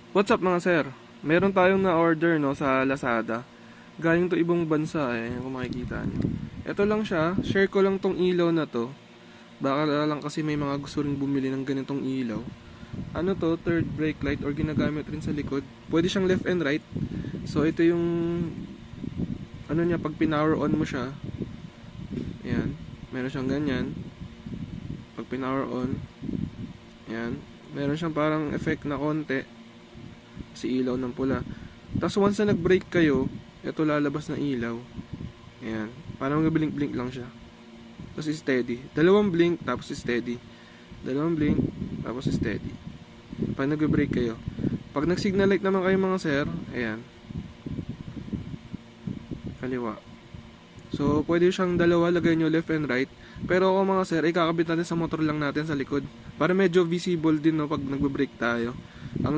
What's up mga sir? Meron tayong na-order no sa Lazada. Galing to ibang bansa kung makikita nyo. Ito lang siya, share ko lang tong ilaw na to. Baka lang kasi may mga gusto rin bumili ng ganitong ilaw. Ano to, third brake light or ginagamit rin sa likod. Pwede siyang left and right. So ito yung ano niya, pag pinower on mo siya. Ayan, meron siyang ganyan. Pag pinower on, ayan, meron siyang parang effect na konti. Si ilaw ng pula. Tapos once na nag-brake kayo, ito lalabas na ilaw. Ayan. Parang mag-blink-blink lang siya. Tapos steady. Dalawang blink, tapos steady. Dalawang blink, tapos steady. Pag nag-brake kayo. Pag nag-signal light naman kayo mga sir, ayan. Kaliwa. So, pwede siyang dalawa, lagay nyo left and right. Pero ako mga sir, ikakabit natin sa motor lang natin sa likod. Para medyo visible din no, pag nag-brake tayo. Ang